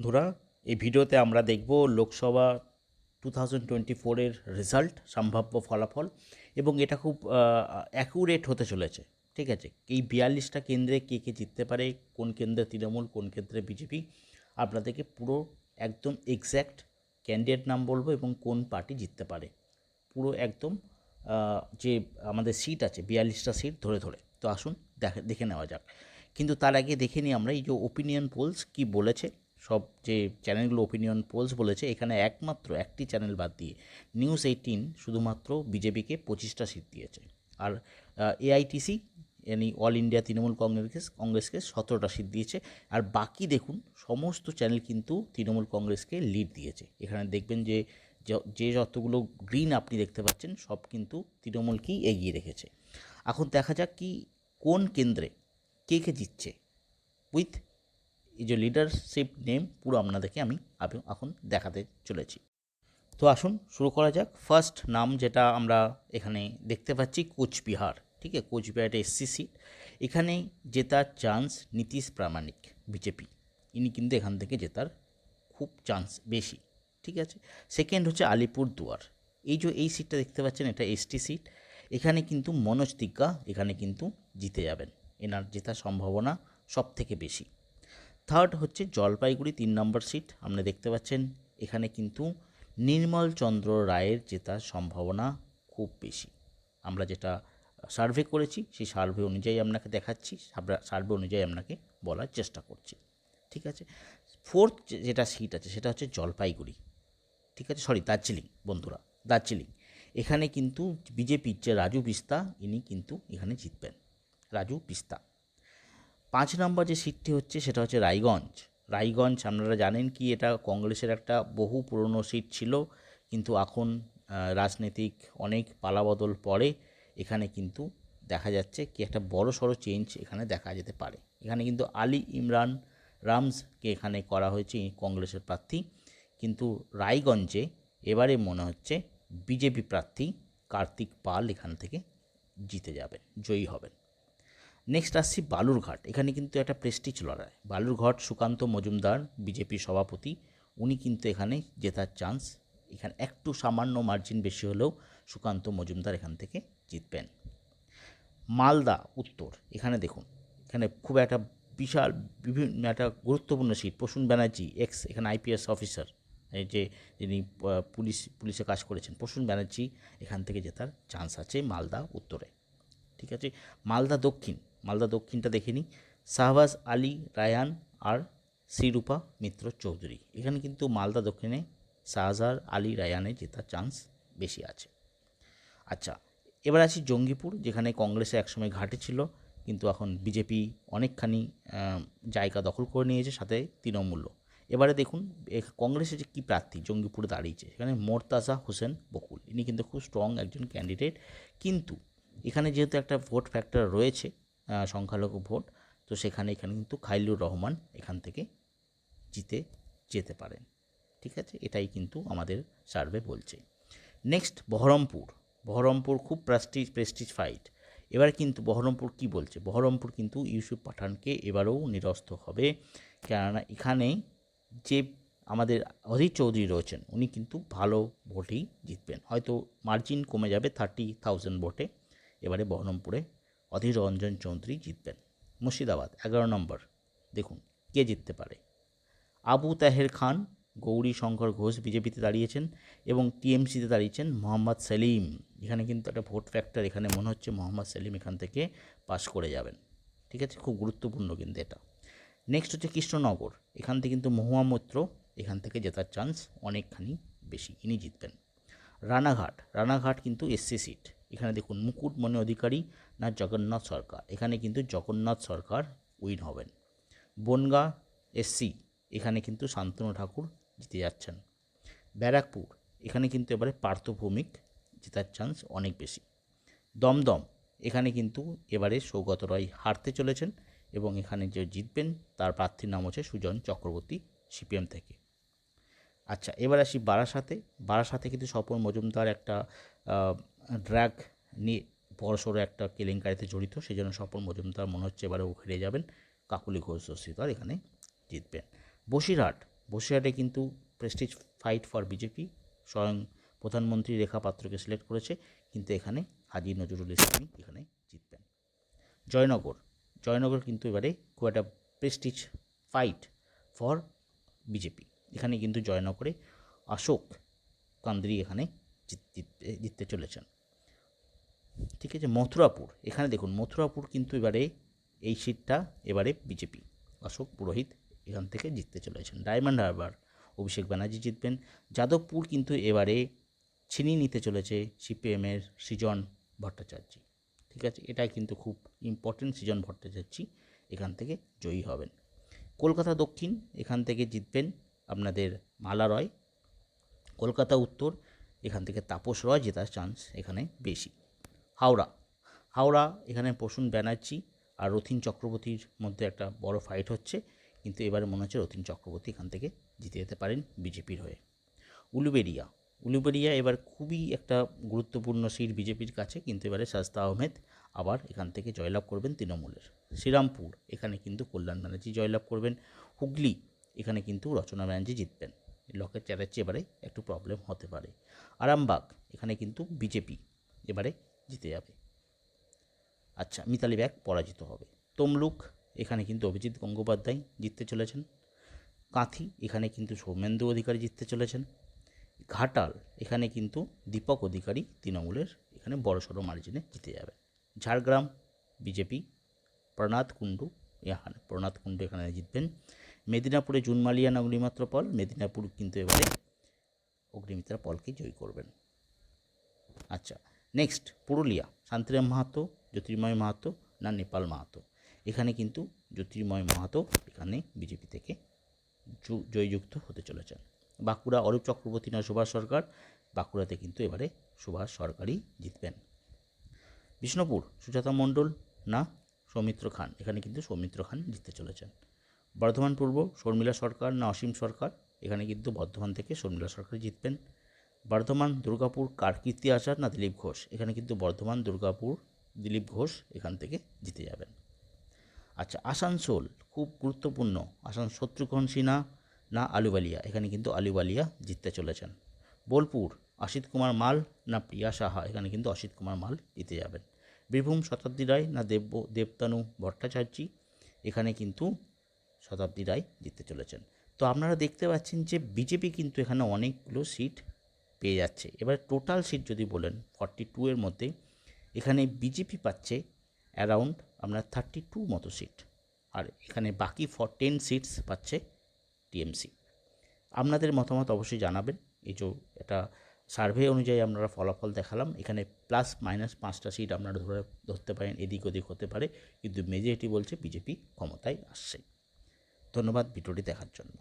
বন্ধুরা, এই ভিডিওতে আমরা দেখব লোকসভা 2024-এর রেজাল্ট, সম্ভাব্য ফলাফল, এবং এটা খুব অ্যাকুরেট হতে চলেছে। ঠিক আছে, এই 42টা কেন্দ্রে কে কে জিততে পারে, কোন কেন্দ্রে তৃণমূল, কোন কেন্দ্রে বিজেপি, আপনাদেরকে পুরো একদম এক্স্যাক্ট ক্যান্ডিডেট নাম বলবো এবং কোন পার্টি জিততে পারে, পুরো একদম যে আমাদের সিট আছে 42টা সিট ধরে ধরে। তো আসুন দেখে নেওয়া যাক। কিন্তু তার আগে দেখে নিই আমরা এই যে ওপিনিয়ন পোলস কি বলেছে। সব যে চ্যানেলগুলো ওপিনিয়ন পোলস বলেছে, এখানে একমাত্র একটি চ্যানেল বাদ দিয়ে নিউজ 18 শুধুমাত্র বিজেপিকে 25টা সিট দিয়েছে। আর AITC yani all India Trinamool কংগ্রেসকে 17টা সিট দিয়েছে। আর বাকি দেখুন সমস্ত চ্যানেল কিন্তু তৃণমূল কংগ্রেসকে লিড দিয়েছে। এখানে দেখবেন যে যে যতগুলো গ্রিন আপনি দেখতে পাচ্ছেন সব কিন্তু তৃণমূলকেই এগিয়ে রেখেছে। এখন দেখা যাক কি কোন কেন্দ্রে কে কে জিতছে উইথ এই যে লিডারশিপ নেম পুরো আপনাদেরকে আমি এখন দেখাতে চলেছি। তো আসুন শুরু করা যাক। ফার্স্ট নাম যেটা আমরা এখানে দেখতে পাচ্ছি কোচবিহার। ঠিক আছে, কোচবিহার একটা এসসি সিট। এখানে জেতার চান্স নীতিশ প্রামাণিক, বিজেপি। ইনি কিন্তু এখান থেকে জেতার খুব চান্স বেশি। ঠিক আছে, সেকেন্ড হচ্ছে আলিপুরদুয়ার। এই সিটটা দেখতে পাচ্ছেন, এটা এসটি সিট। এখানে কিন্তু মনোজ তিগ্গা এখানে কিন্তু জিতে যাবেন, এনার জেতার সম্ভাবনা সব থেকে বেশি। থার্ড হচ্ছে জলপাইগুড়ি 3 নম্বর সিট, আপনি দেখতে পাচ্ছেন এখানে কিন্তু নির্মল চন্দ্র রায়ের জেতার সম্ভাবনা খুব বেশি। আমরা যেটা সার্ভে করেছি সেই সার্ভে অনুযায়ী আপনাকে দেখাচ্ছি, সার্ভে অনুযায়ী আপনাকে বলার চেষ্টা করছি। ঠিক আছে, ফোর্থ যেটা সিট আছে সেটা হচ্ছে জলপাইগুড়ি। ঠিক আছে, দার্জিলিং বন্ধুরা, দার্জিলিং। এখানে কিন্তু বিজেপির যে রাজু বিস্তা, ইনি কিন্তু এখানে জিতবেন, রাজু বিস্তা। 5 নম্বর যে সিটটি হচ্ছে সেটা হচ্ছে রায়গঞ্জ। রায়গঞ্জ আপনারা জানেন কি এটা কংগ্রেসের একটা বহু পুরনো সিট ছিল, কিন্তু এখন রাজনৈতিক অনেক পালাবদল পরে এখানে কিন্তু দেখা যাচ্ছে কি একটা বড় সড়ো চেঞ্জ এখানে দেখা যেতে পারে। এখানে কিন্তু আলী ইমরান রামসকে এখানে করা হয়েছে কংগ্রেসের প্রার্থী, কিন্তু রায়গঞ্জে এবারে মনে হচ্ছে বিজেপি প্রার্থী কার্তিক পাল এখান থেকে জিতে যাবেন, জয়ী হবেন। নেক্সট আসছি বালুরঘাট। এখানে কিন্তু একটা প্রেস্টিজ লড়াই। বালুরঘাট সুকান্ত মজুমদার বিজেপির সভাপতি, উনি কিন্তু এখানে জেতার চান্স, এখানে একটু সামান্য মার্জিন বেশি হলেও সুকান্ত মজুমদার এখান থেকে জিতবেন। মালদা উত্তর, এখানে দেখুন এখানে খুব একটা বিশাল বিভিন্ন একটা গুরুত্বপূর্ণ সিট। প্রসূন ব্যানার্জি এখানে আইপিএস অফিসার, এই যে যিনি পুলিশে কাজ করেছেন, প্রসূন ব্যানার্জি এখান থেকে জেতার চান্স আছে মালদা উত্তরে। ঠিক আছে, মালদা দক্ষিণটা দেখে নিই। শাহবাজ আলী রায়ান আর শ্রীরূপা মিত্র চৌধুরী, এখানে কিন্তু মালদা দক্ষিণে শাহজাহার আলী রায়ানের জেতার চান্স বেশি আছে। আচ্ছা, এবার আছি জঙ্গিপুর, যেখানে কংগ্রেসে একসময় ঘাঁটি ছিল, কিন্তু এখন বিজেপি অনেকখানি জায়গা দখল করে নিয়েছে, সাথে তৃণমূলও। এবারে দেখুন কংগ্রেসের যে কী প্রার্থী জঙ্গিপুরে দাঁড়িয়েছে, সেখানে মোর্তাজা হোসেন বকুল, ইনি কিন্তু খুব স্ট্রং একজন ক্যান্ডিডেট। কিন্তু এখানে যেহেতু একটা ভোট ফ্যাক্টর রয়েছে, সংখ্যালঘু ভোট, তো এখানে কিন্তু খাইলুর রহমান এখান থেকে জিতে যেতে পারেন। ঠিক আছে, এটাই কিন্তু আমাদের সার্ভে বলছে। নেক্সট বহরমপুর খুব প্রেস্টিজ ফাইট। এবার কিন্তু বহরমপুর কি বলছে, বহরমপুর কিন্তু ইউসুফ পাঠানকে এবারেও নিরস্ত হবে, কেননা এখানে যে আমাদের অধীর চৌধুরী রয়েছেন উনি কিন্তু ভালো ভোটেই জিতবেন, হয়তো মার্জিন কমে যাবে 30,000 ভোটে। এবারে বহরমপুরে অধীর রঞ্জন চৌধুরী জিতবেন। মুর্শিদাবাদ 11 নম্বর, দেখুন কে জিততে পারে। আবু তাহের খান, গৌরী শঙ্কর ঘোষ বিজেপিতে দাঁড়িয়েছেন, এবং টিএমসিতে দাঁড়িয়েছেন মোহাম্মদ সেলিম। এখানে কিন্তু একটা ভোট ফ্যাক্টর, এখানে মনে হচ্ছে মোহাম্মদ সেলিম এখান থেকে পাশ করে যাবেন। ঠিক আছে, খুব গুরুত্বপূর্ণ কিন্তু এটা। নেক্সট হচ্ছে কৃষ্ণনগর, এখান থেকে কিন্তু মহুয়া মৈত্র এখান থেকে জেতার চান্স অনেকখানি বেশি, ইনি জিতবেন। রানাঘাট কিন্তু এসসি সিট, এখানে দেখুন মুকুটমণি অধিকারী না জগন্নাথ সরকার, এখানে কিন্তু জগন্নাথ সরকার উইন হবেন। বনগাঁ এসসি, এখানে কিন্তু শান্তনু ঠাকুর জিতে যাচ্ছেন। ব্যারাকপুর, এখানে কিন্তু এবারে পার্থ ভৌমিক জেতার চান্স অনেক বেশি। দমদম, এখানে কিন্তু এবারে সৌগত রায় হারতে চলেছেন, এবং এখানে যে জিতবেন তার প্রার্থীর নাম হচ্ছে সুজন চক্রবর্তী সিপিএম থেকে। আচ্ছা, এবার আসি বারাসাতে কিন্তু স্বপন মজুমদার একটা ড্রাগ নিয়ে বড়সড় একটা কেলেঙ্কারিতে জড়িত, সেই জন্য স্বপন মজুমদার মনে হচ্ছে এবারেও হেরে যাবেন। কাকুলি ঘোষ দস্তিদার এখানে জিতবেন। বসিরহাটে কিন্তু প্রেস্টিজ ফাইট ফর বিজেপি, স্বয়ং প্রধানমন্ত্রী রেখা পাত্রকে সিলেক্ট করেছে, কিন্তু এখানে হাজী নজরুল ইসলামই এখানে জিতবেন। জয়নগর কিন্তু এবারে খুব একটা প্রেস্টিজ ফাইট ফর বিজেপি, এখানে কিন্তু জয়নগরে অশোক কান্দ্রি এখানে জিততে চলেছেন। ঠিক আছে, মথুরাপুর, এখানে দেখুন মথুরাপুর কিন্তু এবারে এই সিটটা এবারে বিজেপি, অশোক পুরোহিত এখান থেকে জিততে চলেছেন। ডায়মন্ড হারবার অভিষেক ব্যানার্জি জিতবেন। যাদবপুর কিন্তু এবারে ছিনিয়ে নিতে চলেছে সিপিএমের সৃজন ভট্টাচার্য। ঠিক আছে, এটা কিন্তু খুব ইম্পর্টেন্ট, সৃজন ভট্টাচার্য এখান থেকে জয়ী হবেন। কলকাতা দক্ষিণ, এখান থেকে জিতবেন আপনাদের মালা রয়। কলকাতা উত্তর, এখান থেকে তাপস রয় জেতার চান্স এখানে বেশি। হাওড়া এখানে প্রসূন ব্যানার্জি আর রথীন চক্রবর্তীর মধ্যে একটা বড় ফাইট হচ্ছে, কিন্তু এবারে মনে হচ্ছে রথীন চক্রবর্তী এখান থেকে জিতে যেতে পারেন বিজেপির হয়ে। উলুবেড়িয়া এবার খুবই একটা গুরুত্বপূর্ণ সিট বিজেপির কাছে, কিন্তু এবারে শাস্তা আহমেদ আবার এখান থেকে জয়লাভ করবেন তৃণমূলের। শ্রীরামপুর, এখানে কিন্তু কল্যাণ ব্যানার্জি জয়লাভ করবেন। হুগলি, এখানে কিন্তু রচনা ব্যানার্জি জিতবেন। লকেট চ্যাটার্জি এবারে একটু প্রবলেম হতে পারে। আরামবাগ, এখানে কিন্তু বিজেপি এবারে জিতে যাবে। আচ্ছা, মিতালি ব্যাগ পরাজিত হবে। তমলুক, এখানে কিন্তু অভিজিৎ গঙ্গোপাধ্যায় জিততে চলেছেন। কাঁথি, এখানে কিন্তু সৌমেন্দু অধিকারী জিততে চলেছেন। ঘাটাল, এখানে কিন্তু দীপক অধিকারী তৃণমূলের এখানে বড়সড় মার্জিনে জিতে যাবেন। ঝাড়গ্রাম বিজেপি, প্রণাথ কুণ্ডু এখানে জিতবেন। মেদিনীপুরে জুনমালিয়ান অগ্নিমিত্র পল, মেদিনীপুর কিন্তু এবারে অগ্নিমিত্রা পলকে জয়ী করবেন। আচ্ছা, নেক্সট পুরুলিয়া, শান্তিরাম মাহাতো, জ্যোতির্ময় মাহাতো না নেপাল মাহাতো, এখানে কিন্তু জ্যোতির্ময় মাহাতো এখানে বিজেপি থেকে জয়যুক্ত হতে চলেছেন। বাঁকুড়া, অরূপ চক্রবর্তী না সুভাষ সরকার, বাঁকুড়াতে কিন্তু এবারে সুভাষ সরকারই জিতবেন। বিষ্ণুপুর, সুজাতা মণ্ডল না সৌমিত্র খান, এখানে কিন্তু সৌমিত্র খান জিততে চলেছেন। বর্ধমান পূর্ব, শর্মিলা সরকার না অসীম সরকার, এখানে কিন্তু বর্ধমান থেকে শর্মিলা সরকার জিতবেন। বর্ধমান দুর্গাপুর, কীর্তি আচার না দিলীপ ঘোষ, এখানে কিন্তু বর্ধমান দুর্গাপুর দিলীপ ঘোষ এখান থেকে জিতে যাবেন। আচ্ছা, আসানসোল খুব গুরুত্বপূর্ণ, শত্রুঘ্ন সিনহা না আলুওয়ালিয়া, এখানে কিন্তু আলুওয়ালিয়া জিততে চলেছেন। বোলপুর, অসিত কুমার মাল না প্রিয়া সাহা, এখানে কিন্তু অসিত কুমার মাল জিতে যাবেন। বীরভূম, শতাব্দী রায় না দেবতানু ভট্টাচার্য, এখানে কিন্তু শতাব্দী রায় জিততে চলেছেন। তো আপনারা দেখতে পাচ্ছেন যে বিজেপি কিন্তু এখানে অনেকগুলো সিট পেয়ে যাচ্ছে। এবার টোটাল সিট যদি বলেন 42 এর মধ্যে এখানে বিজেপি পাচ্ছে অ্যারাউন্ড আপনার 32 মতো সিট, আর এখানে বাকি 10 সিটস পাচ্ছে টিএমসি। আপনাদের মতামত অবশ্যই জানাবেন। এই যে এটা সার্ভে অনুযায়ী আপনারা ফলাফল দেখালাম, এখানে প্লাস মাইনাস 5টা সিট আপনারা ধরতে পারেন, এদিক ওদিক হতে পারে, কিন্তু মেজরিটি বলছে বিজেপি ক্ষমতায় আসছে। ধন্যবাদ ভিডিওটি দেখার জন্য।